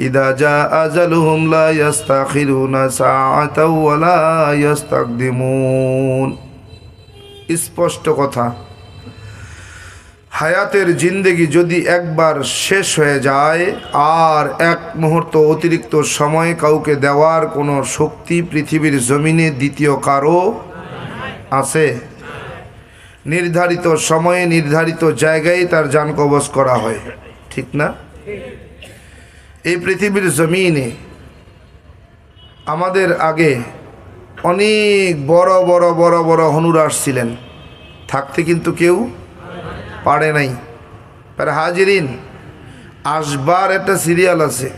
ইদা জা আজালুহুম লা ইস্তাখিরুনা সাআতাও ওয়া লা ইস্তাকদিমুন। স্পষ্ট কথা, হায়াতের জিন্দেগি যদি একবার শেষ হয়ে যায় আর এক মুহূর্ত অতিরিক্ত সময় কাউকে দেওয়ার কোনো শক্তি পৃথিবীর জমিনে দ্বিতীয় কারো আছে? নির্ধারিত সময়ে নির্ধারিত জায়গায় তার জান কবজ করা হয়, ঠিক না? এই পৃথিবীর জমিনে আমাদের আগে অনেক বড় বড় বড় বড় হনুর আসছিলেন, থাকতে কিন্তু কেউ পারে নাই। আর হাজিরিন, আসবার একটা সিরিয়াল আছে,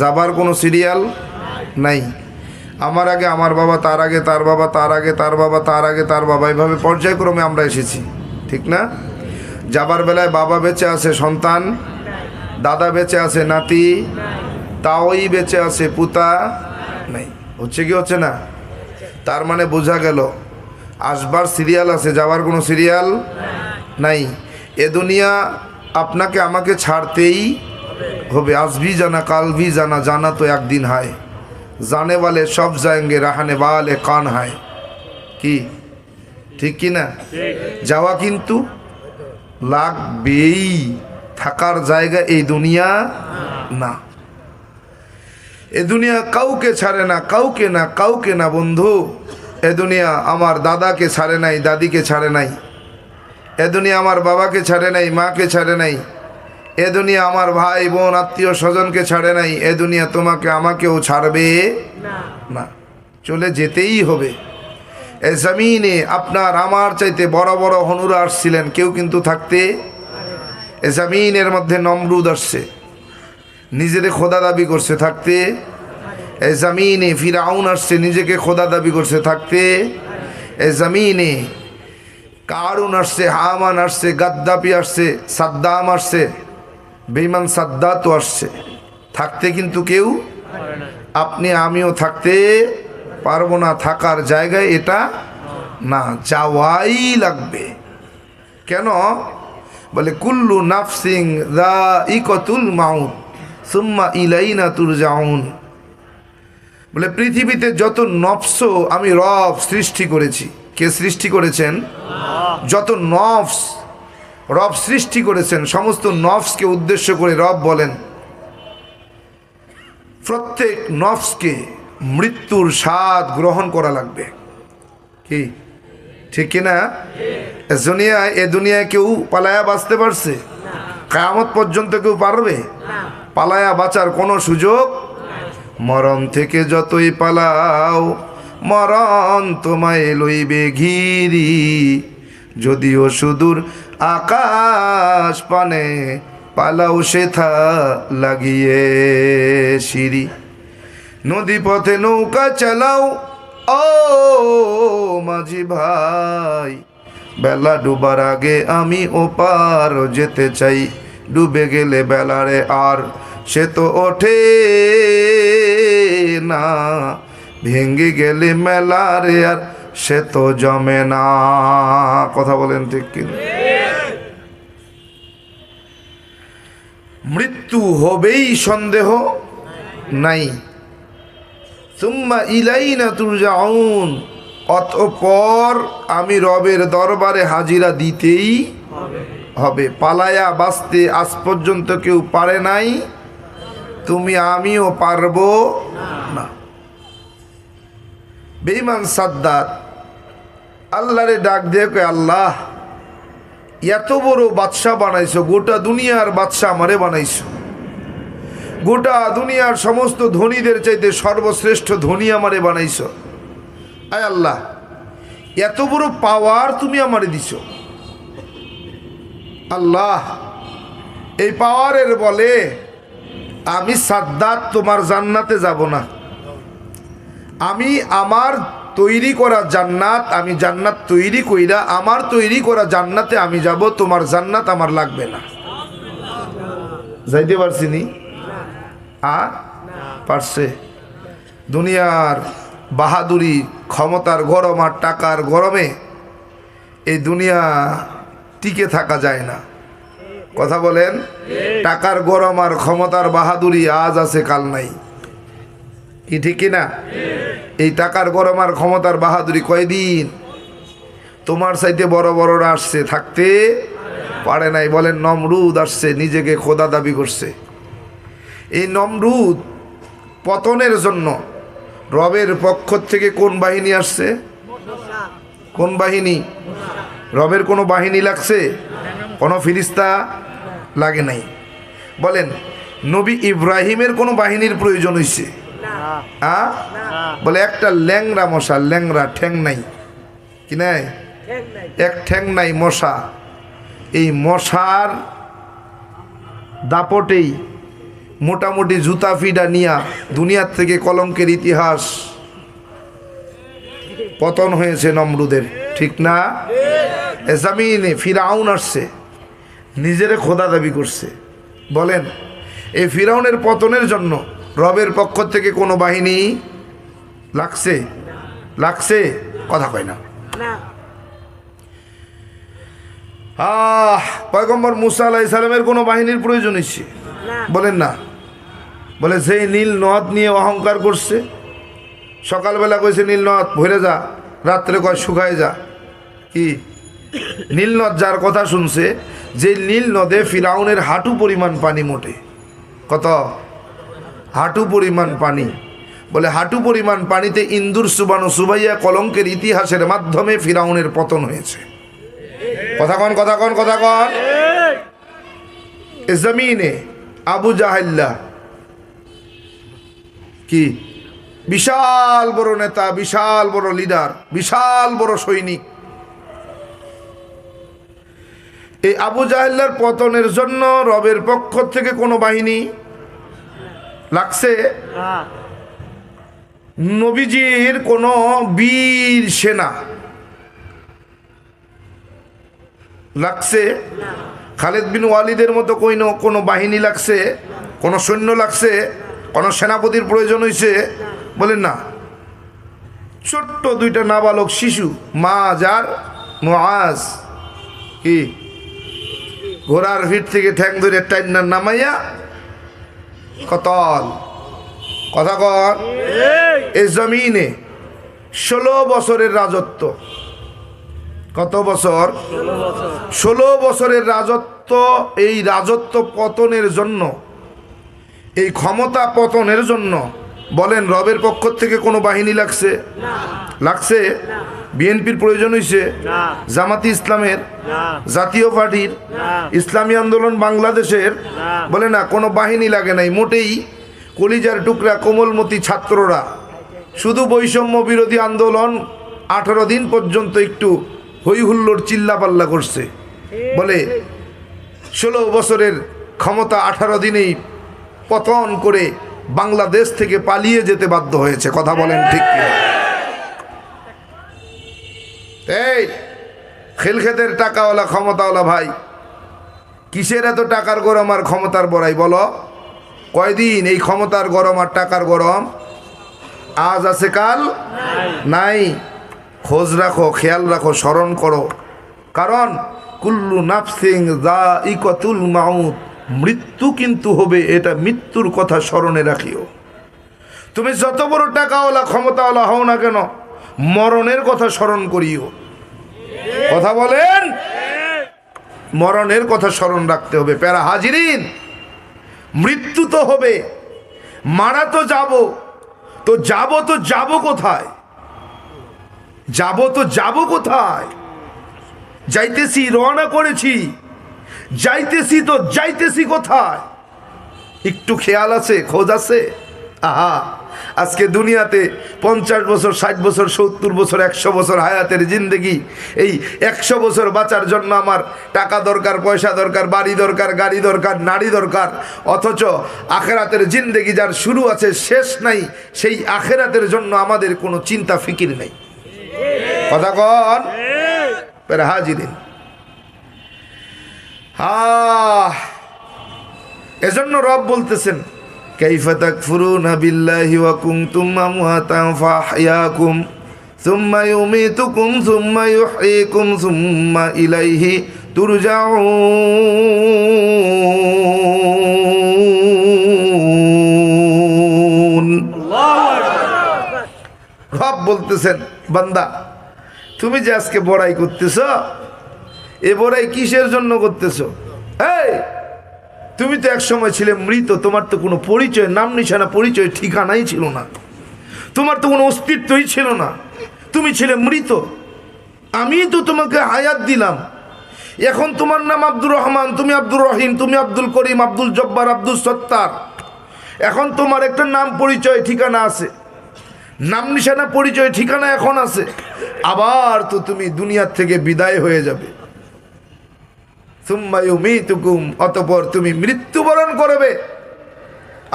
যাবার কোনো সিরিয়াল নাই। আমার আগে আমার বাবা, তার আগে তার বাবা, তার আগে তার বাবা, তার আগে তার বাবা, এইভাবে পর্যায়ক্রমে আমরা এসেছি, ঠিক না? যাবার বেলায় বাবা বেঁচে আছে, সন্তান, দাদা বেঁচে আছে, নাতি, তাওই বেঁচে আছে, পুতা নাই। হচ্ছে কি হচ্ছে না? তার মানে বোঝা গেল আসবার সিরিয়াল আছে, যাবার কোনো সিরিয়াল নাই। এ দুনিয়া আপনাকে আমাকে ছাড়তেই হবে। আজ ভি জানা কাল ভি জানা, জানা তো একদিন হয়, জানে वाले সব যাएंगे रहने वाले কান হয়। কি ঠিক কি না? যাওয়া কিন্তু লাগবেই, থাকার জায়গা এই দুনিয়া না। এ দুনিয়া কাউকে ছাড়ে না, কাউকে না, কাউকে না বন্ধু। এ দুনিয়া আমার দাদাকে ছাড়ে নাই, দাদিকে ছাড়ে নাই। এ দুনিয়া আমার বাবাকে ছাড়ে নাই, মাকে ছাড়ে নাই। এ দুনিয়া আমার ভাই বোন আত্মীয় স্বজনকে ছাড়ে নাই। এ দুনিয়া তোমাকে আমাকেও ছাড়বে না, চলে যেতেই হবে। এ জমিনে আপনার আমার চাইতে বড় বড় হনুরা আসছিলেন, কেউ কিন্তু থাকতে। এ জমিনের মধ্যে নমরুদ আসছে, নিজেকে খোদা দাবি করছে, থাকতে। এ জমিনে ফিরাউন আসছে, নিজেকে খোদা দাবি করছে, থাকতে। এ জমিনে কারুন আসছে, হামান আসছে, গাদ্দাফি আসছে, সাদ্দাম আসছে, বেঈমান সাদ্দাতও আসছে, থাকতে কিন্তু কেউ। আপনি আমিও থাকতে পারবো না, থাকার জায়গায় এটা না, যাওয়াই লাগবে। কেন? বলে কুল্লু নাফসিং যায়িকাতুল মাউত সুম্মা ইলাইনা তুরজাউন। বলে পৃথিবীতে যত নফস আমি রব সৃষ্টি করেছি। কে সৃষ্টি করেছেন? যত নফস রব সৃষ্টি করেছেন, সমস্ত নফসকে উদ্দেশ্য করে রব বলেন প্রত্যেক নফসকে মৃত্যুর স্বাদ গ্রহণ করা লাগবে। কি ঠিক কিনা? এ দুনিয়ায় কেউ পালায়া বাঁচতে পারছে? কিয়ামত পর্যন্ত কেউ পারবে? পালায়া বাঁচার কোনো সুযোগ? মরণ থেকে যতই পালাও মরণ তোমায় লইবে ঘিরি, যদিও সুদূর আকাশ পানে পালাও সেথা লাগিয়ে সিঁড়ি। নদী পথে নৌকা চালাও ও মাঝি ভাই, বেলা ডুবার আগে আমি ওপার যেতে চাই। ডুবে গেলে বেলারে আর সে তো ওঠে না, ভেঙে গেলে মেলারে আর সে তো জমে না। কথা বলেন ঠিক কিনা? মৃত্যু হবেই, সন্দেহ নাই। সুম্মা ইলাইনা তুরজাউন, অতঃপর আমি রবের দরবারে হাজিরা দিতেই হবে। পালায়া বাঁচতে আজ পর্যন্ত কেউ পারে নাই, তুমি আমিও পারবো না। বেঈমান সাদ্দাত আল্লাহরে ডাক দিয়ে কয়, আল্লাহ এত বড় বাদশাহ বানাইছো, গোটা দুনিয়ার বাদশাহ আমারে বানাইছো, গোটা দুনিয়ার সমস্ত ধনীদের চাইতে সর্বশ্রেষ্ঠ ধনী আমারে বানাইছো। আয় আল্লাহ, এত বড় পাওয়ার তুমি আমারে দিছো। আল্লাহ এই পাওয়ারের বলে আমি সাদ্দাত তোমার জান্নাতে যাব না। আমি আমার তৈরি করা জান্নাত, আমি জান্নাত তৈরি কইরা আমার তৈরি করা জান্নাতে আমি যাব, তোমার জান্নাত আমার লাগবে না। যাইতে পারছি নি? পারছে? দুনিয়ার বাহাদুরি, ক্ষমতার গরম আর টাকার গরমে এই দুনিয়া টিকে থাকা যায় না। কথা বলেন, টাকার গরম আর ক্ষমতার বাহাদুরি আজ আছে কাল নাই, কি ঠিক কিনা? এই টাকার গরম আর ক্ষমতার বাহাদুরি কয়দিন? তোমার চাইতে বড় বড়রা আসছে, থাকতে পারে নাই। বলেন নমরুদ আসছে, নিজেকে খোদা দাবি করছে। এই নমরুদ পতনের জন্য রবের পক্ষ থেকে কোন বাহিনী আসছে? কোন বাহিনী? রবের কোনো বাহিনী লাগছে? কোনো ফিরিস্তা লাগে নাই। বলেন নবী ইব্রাহিমের কোনো বাহিনীর প্রয়োজন হয়েছে? বলে একটা ল্যাংরা মশা, ল্যাংরা ঠ্যাং নাই, কি নাই, এক ঠ্যাং নাই মশা, এই মশার দাপটেই মোটামুটি জুতা ফিডা নিয়া দুনিয়ার থেকে কলঙ্কের ইতিহাস পতন হয়েছে নমরুদের, ঠিক না? জামিনে ফিরাউন আসছে, নিজেরে খোদা দাবি করছে। বলেন এই ফিরাউনের পতনের জন্য রবের পক্ষ থেকে কোনো বাহিনী লাগছে? লাগছে? কথা কয় না। পয়গম্বর মুসা আলাইহিস সালামের কোনো বাহিনীর প্রয়োজন হয়েছে? বলেন না। বলে সেই নীল নদ নিয়ে অহংকার করছে, সকালবেলা কইছে নীল নদ ভরে যা, রাত্রে কয় শুকায় যা। কি নীল নদ যার কথা শুনছে, যে নীল নদে ফিরাউনের হাঁটু পরিমাণ পানি মোটে। কত? হাঁটু পরিমাণ পানি। বলে হাঁটু পরিমাণ পানিতে ইন্দুর সুবানো সুবাইয়া কলঙ্কের ইতিহাসের মাধ্যমে ফিরাউনের পতন হয়েছে। কথা কন, কথা কন, কথা কন। জমিনে আবু জাহেল্লা কি বিশাল বড় নেতা, বিশাল বড় লিডার, বিশাল বড় সৈনিক। এই আবু জাহেল্লার পতনের জন্য রবের পক্ষ থেকে কোনো বাহিনী লাগছে? নবীজির কোনো বীর সেনা লাগছে? খালিদ বিন ওয়ালিদের মতো কোনো বাহিনী লাগছে? কোনো সৈন্য লাগছে? কোনো সেনাপতির প্রয়োজন হয়েছে? বলেন না। ছোট্ট দুইটা নাবালক শিশু, মাজ আর মুআজ, কি ঘোড়ার ভিড় থেকে ঠ্যাং ধরে টাইনা নামাইয়া কতল। কথা কর। এই জমিনে 16 বছরের রাজত্ব। কত বছর? 16 বছরের রাজত্ব। এই রাজত্ব পতনের জন্য, এই ক্ষমতা পতনের জন্য বলেন রবের পক্ষ থেকে কোনো বাহিনী লাগছে? লাগছে? বিএনপির প্রয়োজন হয়েছে? জামাতি ইসলামের, জাতীয় পার্টির, ইসলামী আন্দোলন বাংলাদেশের? বলে না, কোনো বাহিনী লাগে নাই মোটেই। কলিজার টুকরা কোমলমতি ছাত্ররা শুধু বৈষম্য বিরোধী আন্দোলন 18 দিন পর্যন্ত একটু হই হুল্লোড় চিল্লাপাল্লা করছে। বলে 16 বছরের ক্ষমতা 18 দিনেই পতন করে বাংলাদেশ থেকে পালিয়ে যেতে বাধ্য হয়েছে। কথা বলেন ঠিক কি? এই খেলখেতের টাকাওয়ালা ক্ষমতাওয়ালা ভাই, কিসের এত টাকার গরম আর ক্ষমতার বড়াই? বলো কয়দিন এই ক্ষমতার গরম আর টাকার গরম? আজ আছে কাল নাই। খোঁজ রাখো, খেয়াল রাখো, স্মরণ করো। কারণ কুল্লু নাফসিন যায়িকাতুল মাউত, মৃত্যু কিন্তু হবে, এটা মৃত্যুর কথা স্মরণে রাখিও। তুমি যত বড় টাকাওয়ালা ক্ষমতাওয়ালা হও না কেন, মরণের কথা স্মরণ করিও। কথা বলেন, মরণের কথা স্মরণ রাখতে হবে। প্যারা হাজিরিন, মৃত্যু তো হবে, মারা তো যাব, তো যাব কোথায়? যাব কোথায়? যাইতেছি, রওনা করেছি, যাইতেছি কোথায়? একটু খেয়াল আছে, খোঁজ আছে? আহা, আজকে দুনিয়াতে 50 বছর, 60 বছর, 70 বছর, 100 বছর হায়াতের জিন্দেগি। এই 100 বছর বাঁচার জন্য আমার টাকা দরকার, পয়সা দরকার, বাড়ি দরকার, গাড়ি দরকার, নারী দরকার। অথচ আখেরাতের জিন্দেগি যার শুরু আছে শেষ নাই, সেই আখেরাতের জন্য আমাদের কোনো চিন্তা ফিকির নেই। কথা কন হাজিরিন। এজন্য রব বলতেছেন, কাইফা তাকফুরুনা বিল্লাহি ওয়া কুনতুম আমওয়াতান ফাহইয়াকুম সুম্মা ইউমীতুকুম সুম্মা ইউহয়িকুম সুম্মা ইলাইহি তুরজাউন। রব বলতেছেন, বান্দা তুমি যে আজকে বড়াই করতেছ, এ বড়াই কিসের জন্য করতেছ? এই তুমি তো এক সময় ছিলে মৃত, তোমার তো কোনো পরিচয়, নাম নিশানা, পরিচয়, ঠিকানাই ছিল না, তোমার তো কোনো অস্তিত্বই ছিল না, তুমি ছিলে মৃত। আমি তো তোমাকে হায়াত দিলাম, এখন তোমার নাম আব্দুর রহমান, তুমি আব্দুর রহিম, তুমি আব্দুল করিম, আব্দুল জব্বার, আব্দুল সত্তার। এখন তোমার একটা নাম, পরিচয়, ঠিকানা আছে, নাম নিশানা, পরিচয়, ঠিকানা এখন আছে। আবার তো তুমি দুনিয়ার থেকে বিদায় হয়ে যাবে। সুম্মা ইউমীতুকুম, অতঃপর তুমি মৃত্যুবরণ করবে।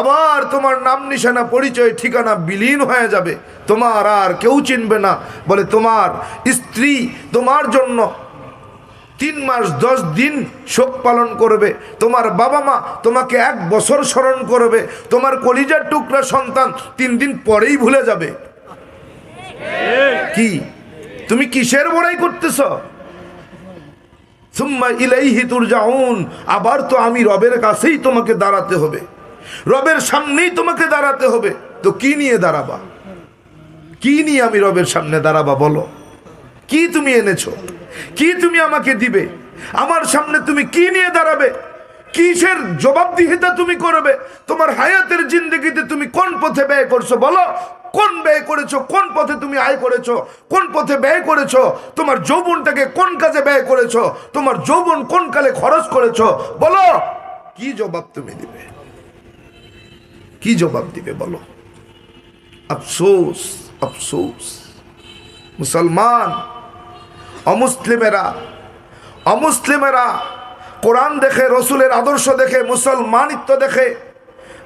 আবার তোমার নাম নিশানা, পরিচয়, ঠিকানা বিলীন হয়ে যাবে, তোমার আর কেউ চিনবে না। বলে তোমার স্ত্রী তোমার জন্য 3 মাস 10 দিন শোক পালন করবে, তোমার বাবা মা তোমাকে 1 বছর স্মরণ করবে, তোমার কলিজার টুকরা সন্তান 3 দিন পরেই ভুলে যাবে। কি তুমি কিসের বড়াই করতেছ? সুম্মা ইলাইহি তুরজাউন, আবার তো আমি রবের কাছেই তোমাকে দাঁড়াতে হবে, রবের সামনেই তোমাকে দাঁড়াতে হবে। তো কি নিয়ে দাঁড়াবা? কি নিয়ে আমি রবের সামনে দাঁড়াবা? বলো, কি তুমি এনেছো? কি তুমি আমাকে দিবে? আমার সামনে তুমি কি নিয়ে দাঁড়াবে? কিসের জবাবদিহিতা তুমি করবে? তোমার হায়াতের জিন্দগিতে তুমি কোন পথে ব্যয় করছো? বলো, কোন ব্যয় করেছো? কোন পথে তুমি আয় করেছো? কোন পথে ব্যয় করেছো? তোমার যৌবনটাকে কোন কাজে ব্যয় করেছো? তোমার যৌবন কোন কালে খরচ করেছো? বলো, কি জবাব তুমি দিবে? কি জবাব দিবে বলো? আফসোস, আফসোস। মুসলমান, অমুসলিমেরা কোরআন দেখে, রসুলের আদর্শ দেখে, মুসলমানিত্ব দেখে,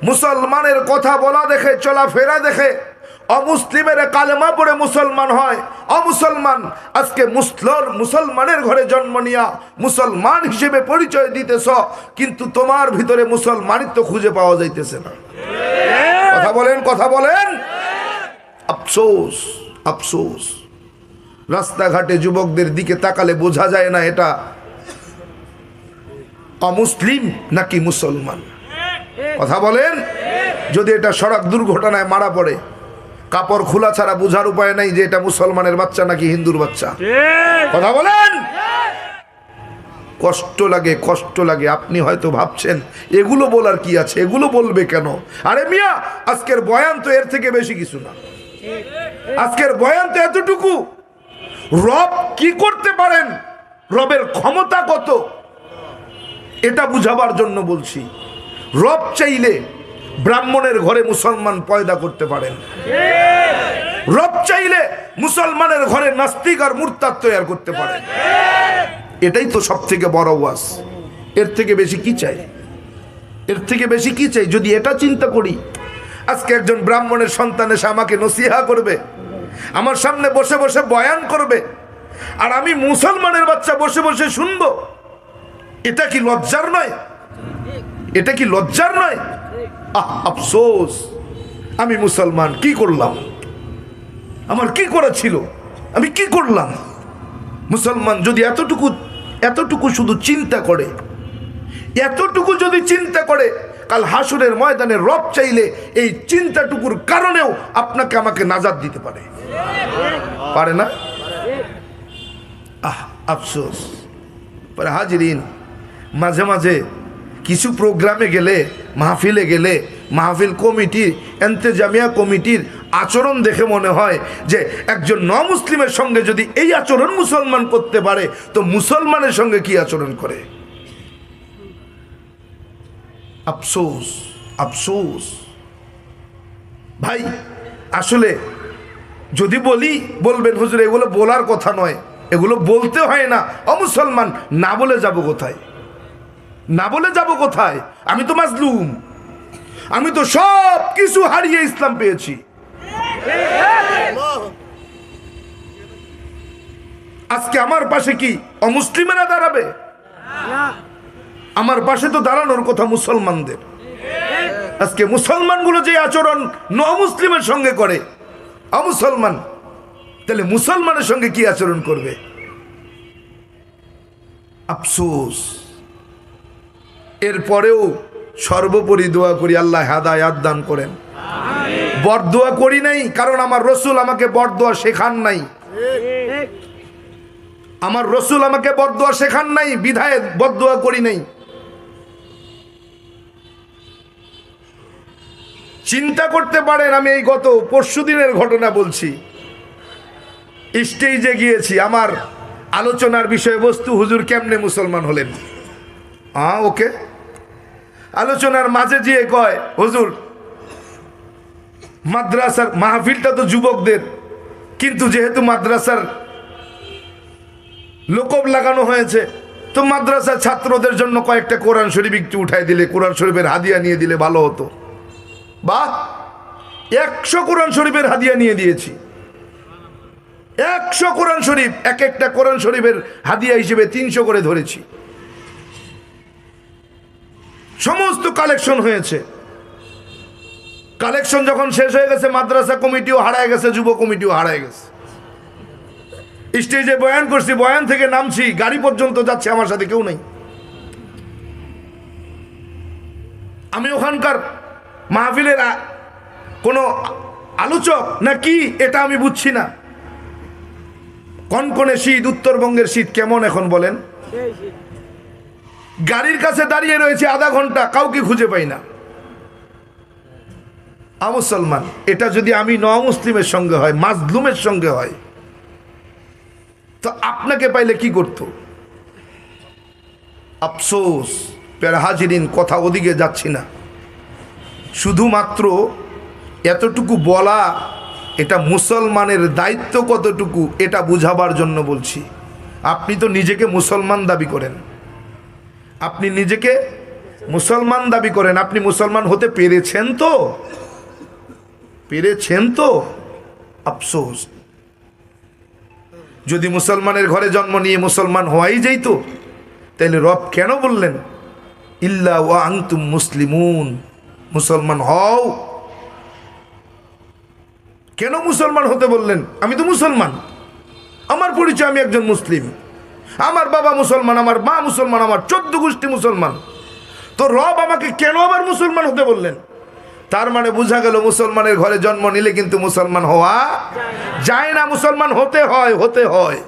মুসলমানের কথা বলা দেখে, চলাফেরা দেখে, অমুসলিমেরা কালেমা পড়ে মুসলমান হয়। অমুসলমান আজকে মুসলমানের ঘরে জন্ম নিয়া মুসলমান হিসেবে পরিচয় দিতেছ, কিন্তু তোমার ভিতরে মুসলমানিত্ব খুঁজে পাওয়া যাইতেছে না। কথা বলেন, কথা বলেন। আফসোস, আফসোস। রাস্তাঘাটে যুবকদের দিকে তাকালে বোঝা যায় না এটা অমুসলিম নাকি মুসলমান। কথা বলেন। যদি এটা সড়ক দুর্ঘটনায় মারা পড়ে, কাপড় খোলা ছাড়া বোঝার উপায় নাই যে এটা মুসলমানের বাচ্চা নাকি হিন্দুর বাচ্চা। কথা বলেন। কষ্ট লাগে, কষ্ট লাগে। আপনি হয়তো ভাবছেন এগুলো বলার কি আছে, এগুলো বলবে কেন? আরে মিয়া, আজকের বয়ান তো এর থেকে বেশি কিছু না। আজকের বয়ান তো এতটুকু, রব কি করতে পারেন, রবের ক্ষমতা কত, এটা বুঝাবার জন্য বলছি। রব চাইলে ব্রাহ্মণের ঘরে মুসলমান পয়দা করতে পারেন, রব চাইলে মুসলমানের ঘরে নাস্তিক আর মুরতাদ তৈরি করতে পারেন। এটাই তো সব থেকে বড় ওয়াজ। এর থেকে বেশি কি চাই? এর থেকে বেশি কি চাই? যদি এটা চিন্তা করি, আজকে একজন ব্রাহ্মণের সন্তান এসে আমাকে নসিহা করবে, আমার সামনে বসে বসে বয়ান করবে, আর আমি মুসলমানের বাচ্চা বসে বসে শুনবো, এটা কি লজ্জার নয়? এটা কি লজ্জার নয়? আফসোস, আমি মুসলমান, কি করলাম? আমার কি করা ছিল? আমি কি করলাম? মুসলমান যদি এতটুকু শুধু চিন্তা করে, এতটুকু যদি চিন্তা করে, কাল হাসুরের ময়দানে রব চাইলে এই চিন্তাটুকুর কারণেও আপনাকে আমাকে নাজাত দিতে পারে। পারে না? আফসোস। পরে হাজিরিন, মাঝে মাঝে কিছু প্রোগ্রামে গেলে, মাহফিলে গেলে, মাহফিল কমিটির, এন্তেজামিয়া কমিটির আচরণ দেখে মনে হয় যে একজন মুসলিমের সঙ্গে যদি এই আচরণ মুসলমান করতে পারে, তো মুসলমানের সঙ্গে কি আচরণ করে। আফসোস, আফসোস। ভাই আসলে যদি বলবেন হুজুর এগুলো বলার কথা নয়, এগুলো বলতে হয় না। অমুসলমান না বলে যাব কোথায়? না বলে যাব কোথায়? আমি তো মাজলুম, আমি তো সব কিছু হারিয়ে ইসলাম পেয়েছি। আজকে আমার পাশে কি অমুসলিমেরা দাঁড়াবে? আমার পাশে তো দাঁড়ানোর কথা মুসলমানদের। আজকে মুসলমানগুলো যে আচরণ মুসলিমের সঙ্গে করে, অমুসলমান, তাহলে মুসলমানের সঙ্গে কি আচরণ করবে? আফসোস। এরপরেও সর্বোপরি দোয়া করি আল্লাহ হেদায়েত দান করেন। বরদোয়া করি নাই, কারণ আমার রসুল আমাকে বরদোয়া শেখান নাই। আমার রসুল আমাকে বরদোয়া শেখান নাই, বিধায় বরদোয়া করি নাই। চিন্তা করতে পারেন, আমি এই গত পরশুদিনের ঘটনা বলছি। স্টেজে গিয়েছি, আমার আলোচনার বিষয়বস্তু হুজুর কেমনে মুসলমান হলেন। ওকে, আলোচনার মাঝে গিয়ে কয়, হুজুর মাদ্রাসার মাহফিলটা তো যুবকদের, কিন্তু যেহেতু মাদ্রাসার লোকব লাগানো হয়েছে, তো মাদ্রাসার ছাত্রদের জন্য কয়েকটা কোরআন শরীফ একটু উঠাই দিলে, কোরআন শরীফের হাদিয়া নিয়ে দিলে ভালো হতো। বাহ, 100 কোরআন শরীফের হাদিয়া নিয়ে দিয়েছি। 100 কোরআন শরীফ, এক একটা কোরআন শরীফের হাদিয়া হিসেবে 300 করে ধরেছি। সমস্ত কালেকশন হয়েছে। কালেকশন যখন শেষ হয়ে গেছে, মাদ্রাসা কমিটিও হারায় গেছে, যুব কমিটিও হারায় গেছে। স্টেজে বয়ান করছি, বয়ান থেকে নামছি, গাড়ি পর্যন্ত যাচ্ছে, আমার সাথে কেউ নেই। আমি ওখানকার মাহফিলের কোনো আলোচক না কি এটা আমি বুঝছি না। কনকনে শীত, উত্তরবঙ্গের শীত কেমন এখন বলেন? গাড়ির কাছে দাঁড়িয়ে রয়েছে আধা ঘন্টা, কাউকে খুঁজে পাই না। মুসলমান, এটা যদি আমি মুসলিমের সঙ্গে হয়, মাজলুমের সঙ্গে হয়, তো আপনাকে পাইলে কি করত? আফসোস। প্যারা হাজিরিন, কথা ওদিকে যাচ্ছি না, শুধুমাত্র এতটুকু বলা, এটা মুসলমানের দায়িত্ব কতটুকু এটা বুঝাবার জন্য বলছি। আপনি তো নিজেকে মুসলমান দাবি করেন, আপনি নিজেকে মুসলমান দাবি করেন, আপনি মুসলমান হতে পেরেছেন তো? পেরেছেন তো? আফসোস। যদি মুসলমানের ঘরে জন্ম নিয়ে মুসলমান হওয়াই যেত, তাহলে রব কেন বললেন ইল্লা ওয়া আনতুম মুসলিমুন, মুসলমান হও? কেন মুসলমান হতে বললেন? আমি তো মুসলমান, আমার পরিচয় আমি একজন মুসলিম, আমার বাবা মুসলমান, আমার মা মুসলমান, আমার 14 গোষ্ঠী মুসলমান, তো রব আমাকে কেন আবার মুসলমান হতে বললেন? তার মানে বোঝা গেল মুসলমানের ঘরে জন্ম নিলে কিন্তু মুসলমান হওয়া যায় না, মুসলমান হতে হয়, হতে হয়।